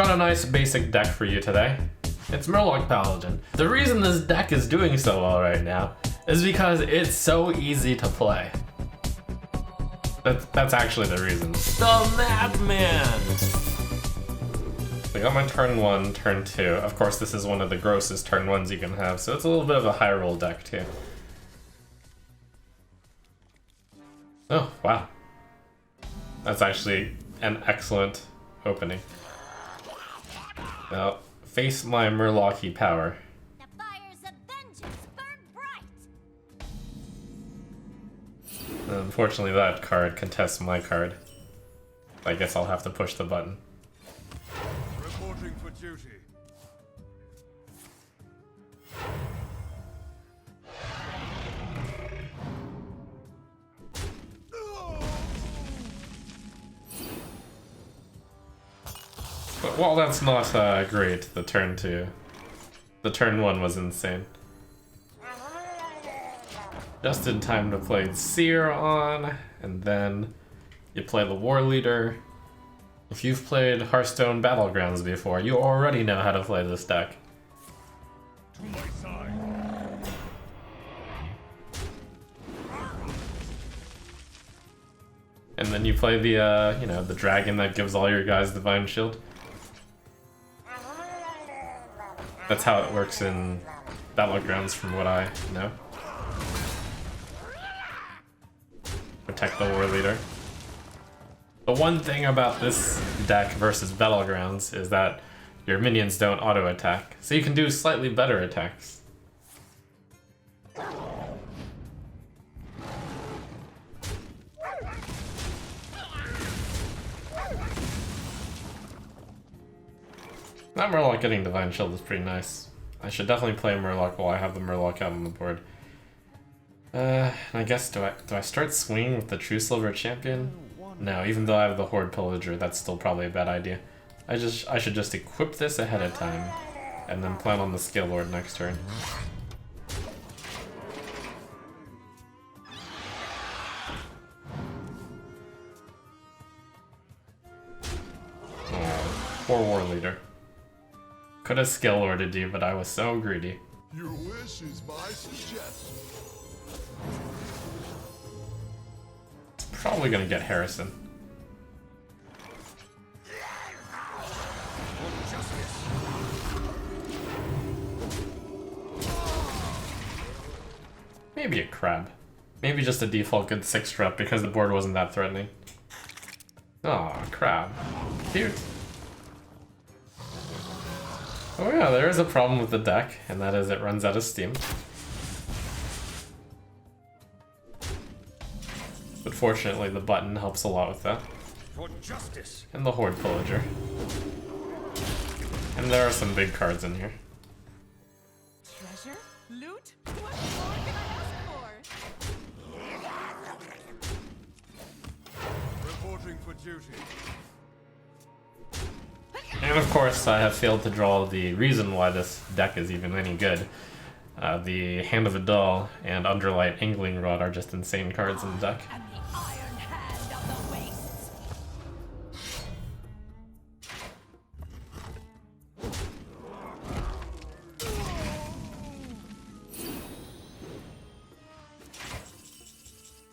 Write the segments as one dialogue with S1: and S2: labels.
S1: Got a nice basic deck for you today. It's Murloc Paladin. The reason this deck is doing so well right now is because it's so easy to play. That's actually the reason. The Madman! I got my turn 1, turn 2. Of course, this is one of the grossest turn 1s you can have, so it's a little bit of a high roll deck too. Oh, wow. That's actually an excellent opening. Now, face my Murloc power.
S2: The fires of vengeance burn bright.
S1: Unfortunately, that card contests my card. I guess I'll have to push the button.
S3: Reporting for duty.
S1: But while that's not great, the turn 2, the turn 1 was insane. Just in time to play Seer on, and then you play the War Leader. If you've played Hearthstone Battlegrounds before, you already know how to play this deck.
S3: To my side.
S1: And then you play the, you know, the dragon that gives all your guys Divine Shield. That's how it works in Battlegrounds from what I know. Protect the War Leader. The one thing about this deck versus Battlegrounds is that your minions don't auto-attack, so you can do slightly better attacks. That Murloc getting Divine Shield is pretty nice. I should definitely play Murloc while I have the Murloc out on the board. I guess, do I start swinging with the True Silver Champion? No, even though I have the Horde Pillager, that's still probably a bad idea. I should just equip this ahead of time, and then plan on the Scale Lord next turn. Oh, poor War Leader. Could have Scale Lorded you, but I was so greedy.
S3: Your wish is my suggestion.
S1: It's probably gonna get Harrison. Maybe a crab. Maybe just a default good 6-drop because the board wasn't that threatening. Aw, crab. Cute. Oh yeah, there is a problem with the deck, and that is it runs out of steam. But fortunately, the button helps a lot with that.
S3: For justice.
S1: And the Horde Pillager. And there are some big cards in here.
S4: Treasure? Loot? What more can I ask for?
S3: Reporting for duty.
S1: And of course, I have failed to draw the reason why this deck is even any good. The Hand of a Doll and Underlight Angling Rod are just insane cards in the deck.
S4: And the iron hand of the wastes.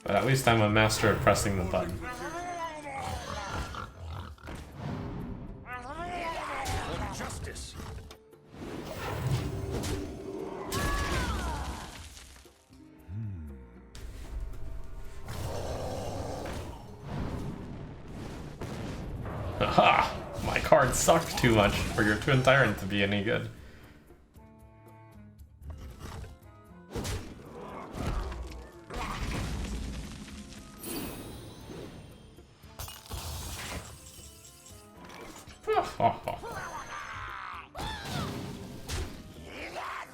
S1: But at least I'm a master of pressing the button.
S3: For justice.
S1: Aha! My card sucked too much for your Twin Tyrant to be any good.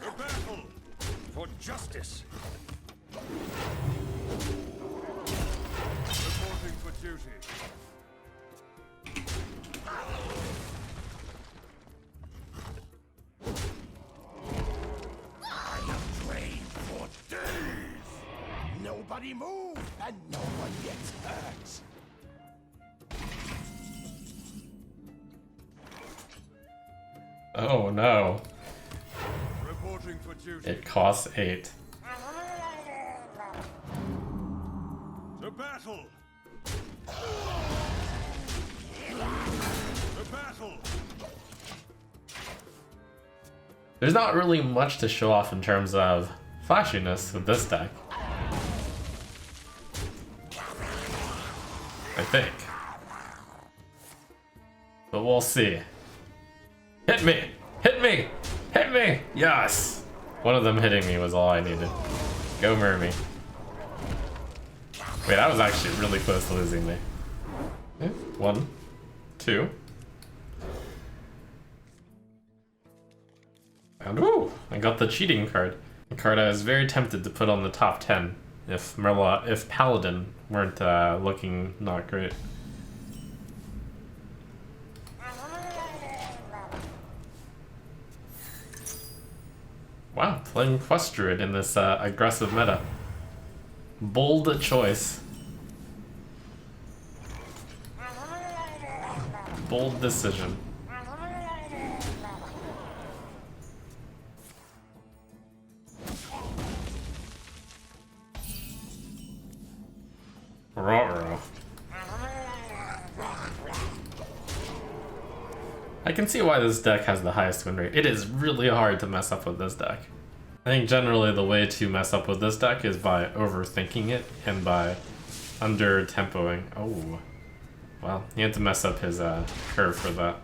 S3: The battle. For justice. Reporting for duty.
S5: Nobody move, and no one gets hurt.
S1: Oh no.
S3: Reporting for duty.
S1: It costs 8.
S3: To battle. To battle.
S1: There's not really much to show off in terms of flashiness with this deck. I think. But we'll see. Hit me! Hit me! Hit me! Yes! One of them hitting me was all I needed. Go Murmy. Wait, I was actually really close to losing me. Okay, 1, 2. And ooh, I got the cheating card. A card I was very tempted to put on the top 10 if Paladin weren't looking not great. Wow, playing Quest Druid in this aggressive meta. Bold choice. Bold decision. Ruh-roh. I can see why this deck has the highest win rate. It is really hard to mess up with this deck. I think generally the way to mess up with this deck is by overthinking it and by under-tempoing. Oh, well, he had to mess up his curve for that.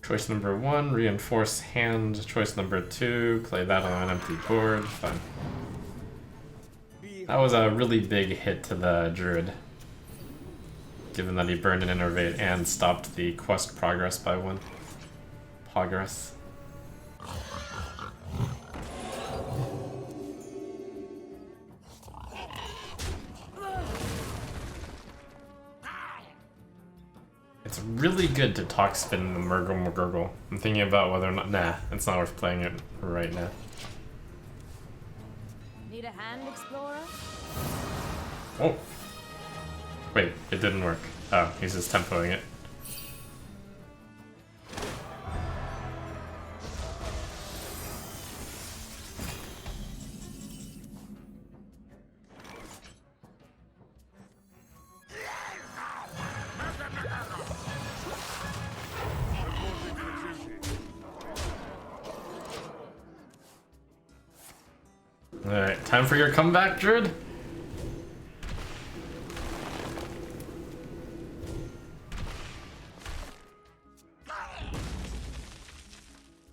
S1: Choice number 1, reinforce hand. Choice number 2, play that on an empty board. Fine. That was a really big hit to the Druid, given that he burned an Innervate and stopped the quest progress by 1. Progress. It's really good to talk spin the Murgle. I'm thinking about whether or not. Nah, it's not worth playing it right now.
S2: Need a hand, Explorer?
S1: Oh. Wait, it didn't work. Oh, he's just tempoing it. Alright, time for your comeback, Druid.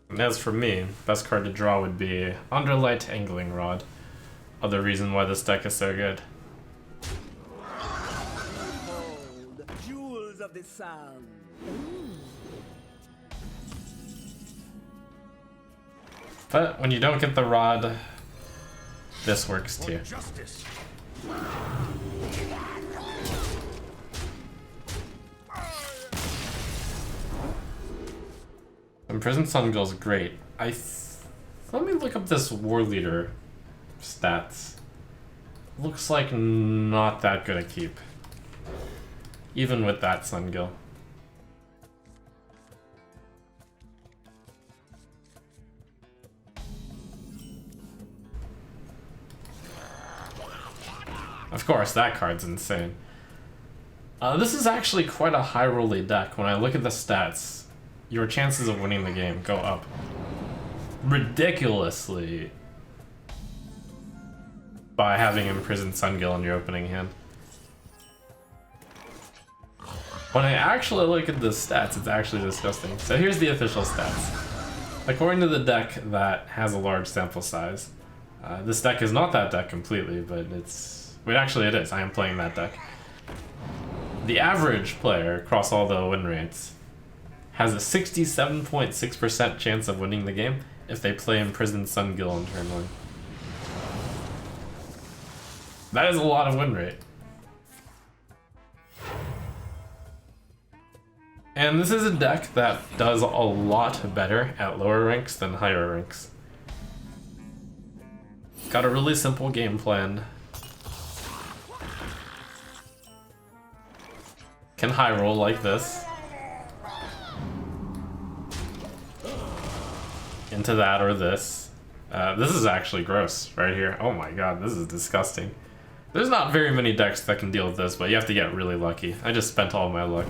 S1: And as for me, best card to draw would be Underlight Angling Rod. Other reason why this deck is so good.
S5: The jewels of the sun.
S1: But when you don't get the rod, this works too.
S3: Justice.
S1: Imprisoned Sungill's great. Let me look up this War Leader stats. Looks like not that good a keep. Even with that Sungill. Of course, that card's insane. This is actually quite a high rolly deck. When I look at the stats, your chances of winning the game go up ridiculously by having Imprisoned Sungill in your opening hand. When I actually look at the stats, it's actually disgusting. So here's the official stats. According to the deck that has a large sample size, this deck is not that deck completely, but it's... Wait, actually it is. I am playing that deck. The average player across all the win rates has a 67.6% chance of winning the game if they play Imprisoned Sungill on turn 1. That is a lot of win rate. And this is a deck that does a lot better at lower ranks than higher ranks. Got a really simple game plan. Can high roll like this. into that or this. This is actually gross right here. Oh my god, this is disgusting. There's not very many decks that can deal with this, but you have to get really lucky. I just spent all my luck.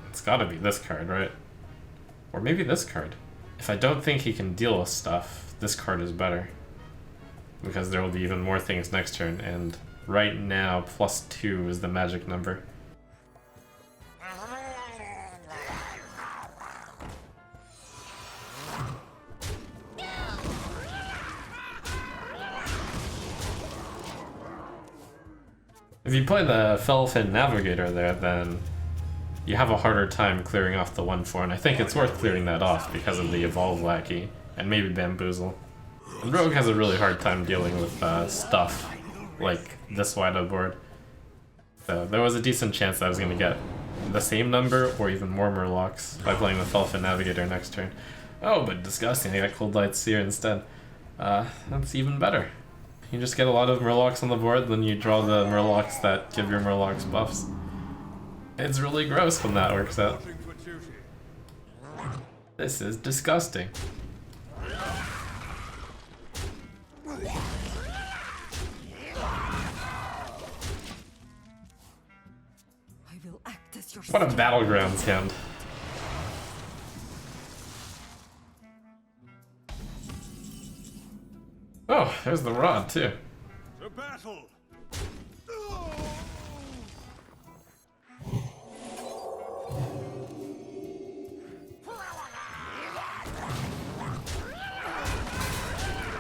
S1: It's gotta be this card, right? Or maybe this card. If I don't think he can deal with stuff, this card is better. Because there will be even more things next turn, and right now, +2 is the magic number. If you play the Felfin Navigator there, then you have a harder time clearing off the 1/4, and I think it's worth clearing that off because of the Evolve Lackey, and maybe Bamboozle. And Rogue has a really hard time dealing with stuff like this wide of board. So there was a decent chance that I was going to get the same number or even more Murlocs by playing the Felfin Navigator next turn. Oh, but disgusting, I got Cold Light Seer instead. That's even better. You just get a lot of Murlocs on the board, then you draw the Murlocs that give your Murlocs buffs. It's really gross when that works out.
S3: Reporting for duty.
S1: This is disgusting.
S4: I will act as your
S1: What a Battlegrounds hand. Oh, there's the rod too.
S3: To battle!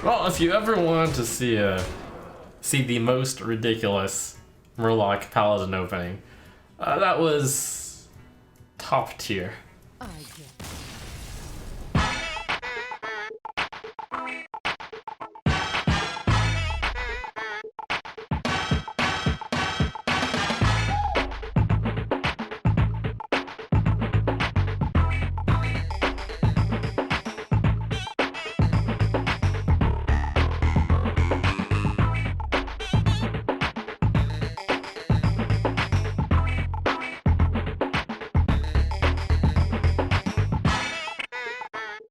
S1: Well, if you ever want to see the most ridiculous Murloc Paladin opening, that was top tier.
S4: I get